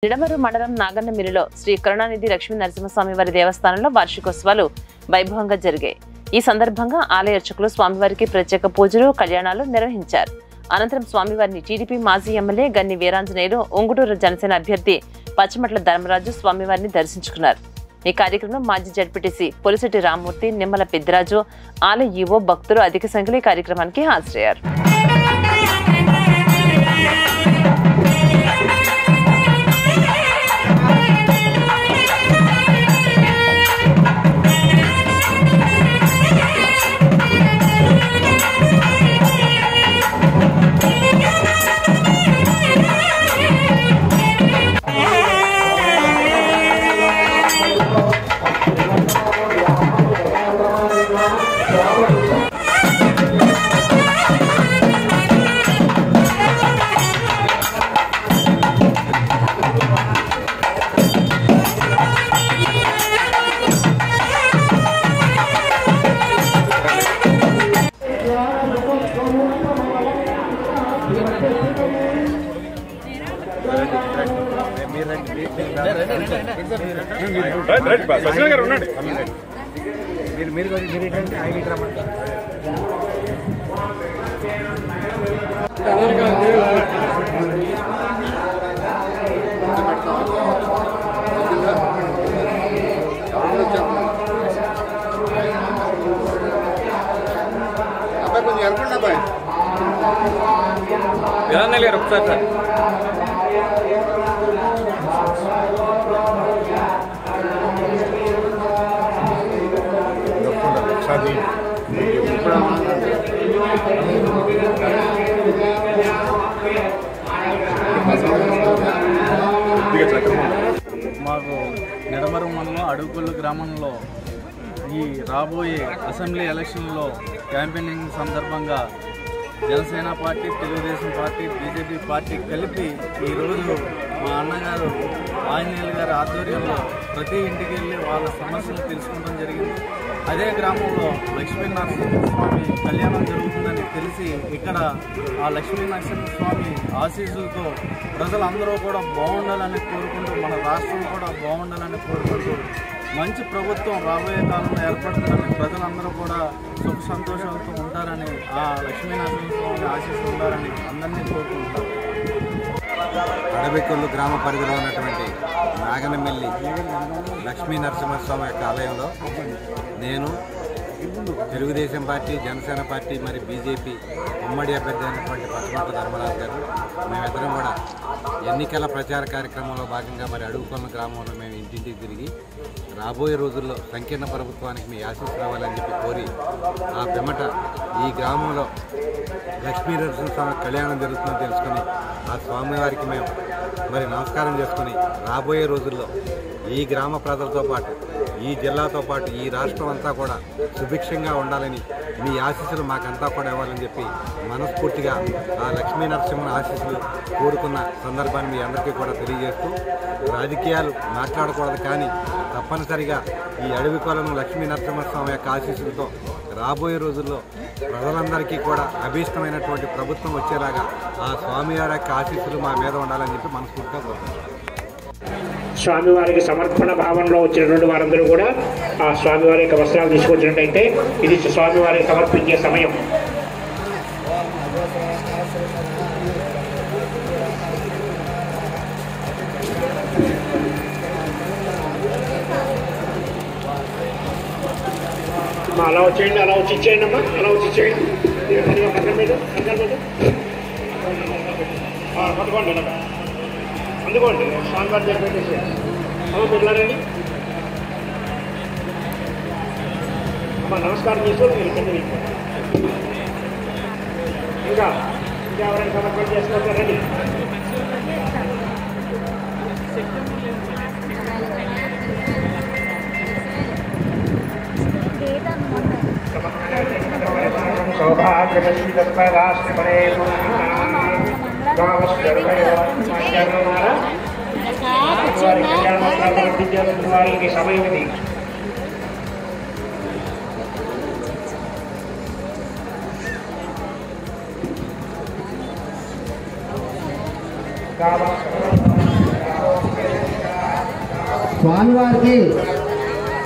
నిడమరు మండలం నాగన్నమిల్లిలో శ్రీ కరుణానిధి లక్ష్మీ నరసింహస్వామి వారి దేవస్థానంలో వార్షికోత్సవాలు వైభవంగా జరిగాయి. ఈ సందర్భంగా ఆలయ అర్చకులు స్వామివారికి ప్రత్యేక పూజలు, కళ్యాణాలు నిర్వహించారు. అనంతరం స్వామివారిని టీడీపీ మాజీ ఎమ్మెల్యే గన్ని వీరాంజనేయులు, ఉంగుటూరు జనసేన అభ్యర్థి పచ్చమట్ల ధర్మరాజు స్వామివారిని దర్శించుకున్నారు. ఈ కార్యక్రమంలో మాజీ జడ్పీటీసీ పొలిశెట్టి రామ్మూర్తి, నిమ్మల పెద్దిరాజు, ఆలయ ఈవో, భక్తులు అధిక సంఖ్యలో ఈ కార్యక్రమానికి హాజరయ్యారు. మాకు నిడమరు మండలం అడుగుకొల్లు గ్రామంలో ఈ రాబోయే అసెంబ్లీ ఎలక్షన్లో క్యాంపెయినింగ్ సందర్భంగా Janasena party, Telugu Desam party, BJP party కలిపి ఈరోజు మా అన్నగారు ఆంజనేయులు గారి ఆధ్వర్యంలో ప్రతి ఇంటికి వెళ్ళి వాళ్ళ సమస్యలు తెలుసుకోవడం జరిగింది. అదే గ్రామంలో లక్ష్మీ నరసింహస్వామి కళ్యాణం జరుగుతుందని తెలిసి ఇక్కడ ఆ లక్ష్మీ నరసింహస్వామి ఆశీస్సులతో ప్రజలందరూ కూడా బాగుండాలని కోరుకుంటూ, మన రాష్ట్రం కూడా బాగుండాలని కోరుకుంటూ, మంచి ప్రభుత్వం రాబోయే కాలంలో ఏర్పడుతుందని, ప్రజలందరూ కూడా సుఖ సంతోషాలతో ఉంటారని, ఆ లక్ష్మీ నరసింహస్వామి ఆశీస్సులు ఉండాలని అందరినీ కోరుకుంటారు. అడవికొల్లు గ్రామ పరిధిలో ఉన్నటువంటి నాగనమిల్లి లక్ష్మీ నరసింహస్వామి యొక్క ఆలయంలో నేను, తెలుగుదేశం పార్టీ, జనసేన పార్టీ మరి బీజేపీ ఉమ్మడి అభ్యర్థి అయినటువంటి పచ్చమట్ల ధర్మరాజు గారు మేమిద్దరం కూడా ఎన్నికల ప్రచార కార్యక్రమంలో భాగంగా మరి అడుగుకొల్లు గ్రామంలో మేము ఇంటింటికి తిరిగి రాబోయే రోజుల్లో సంకీర్ణ ప్రభుత్వానికి మీ ఆశీస్సు రావాలని చెప్పి కోరి, ఆ పిమ్మట ఈ గ్రామంలో లక్ష్మీ నరసింహస్వామి కళ్యాణం జరుగుతుందని తెలుసుకుని ఆ స్వామివారికి మేము మరి నమస్కారం చేసుకుని రాబోయే రోజుల్లో ఈ గ్రామ ప్రజలతో పాటు, ఈ జిల్లాతో పాటు ఈ రాష్ట్రం అంతా కూడా సుభిక్షంగా ఉండాలని, మీ ఆశీస్సులు మాకంతా కూడా ఇవ్వాలని చెప్పి మనస్ఫూర్తిగా ఆ లక్ష్మీ నరసింహ ఆశీస్సులు కోరుకున్న సందర్భాన్ని మీ అందరికీ కూడా తెలియజేస్తూ, రాజకీయాలు మాట్లాడకూడదు కానీ తప్పనిసరిగా ఈ అడవికొలను లక్ష్మీ నరసింహస్వామి యొక్క ఆశీస్సులతో రాబోయే రోజుల్లో ప్రజలందరికీ కూడా అభీష్టమైనటువంటి ప్రభుత్వం వచ్చేలాగా ఆ స్వామివారి యొక్క ఆశీస్సులు మా మీద ఉండాలని చెప్పి మనస్ఫూర్తిగా కోరుకుంటున్నాం. స్వామివారికి సమర్పణ భావంలో వచ్చినటువంటి వారందరూ కూడా ఆ స్వామివారి యొక్క వస్త్రాలు తీసుకొచ్చినట్టయితే ఇది స్వామివారికి సమర్పించే సమయం. అలా వచ్చేయండి, అలా వచ్చి ఇచ్చేయండి అమ్మా, అలా వచ్చి ఇచ్చేయండి. పట్టుకోండి, అందుకోండి స్వామివారి దగ్గర పెట్టేసి అమ్మ పిల్లలండి. అమ్మ నమస్కారం చేసుకోండి. మీరు కింద ఇంకా ఎవరైనా సమర్పణ చేసుకుంటారండి. వారికి సమయం ఇది. God స్వామివారికి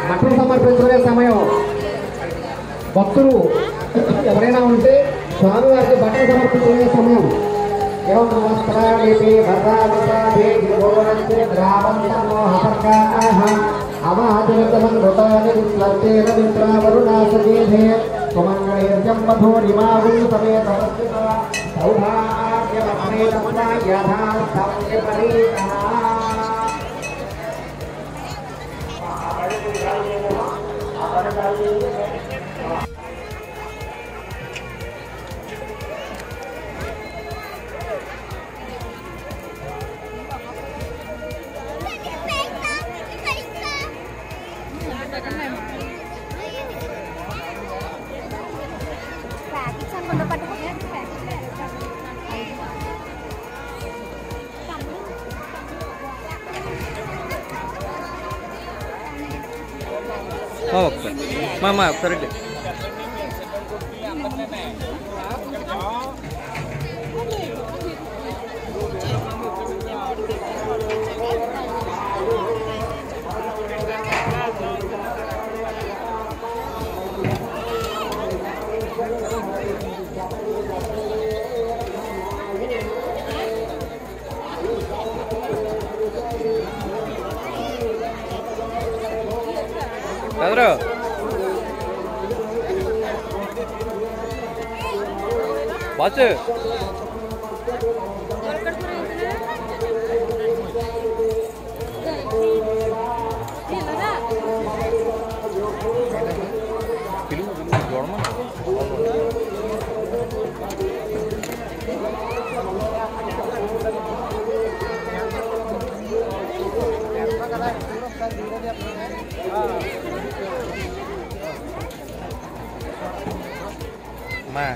బట్టలు సమర్పించుకునే సమయం భక్తులు ఎవరైనా ఉంటే స్వామివారికి బట్టలు సమర్పించుకునే సమయం ఒకసారి Pedro. Baca. Ma,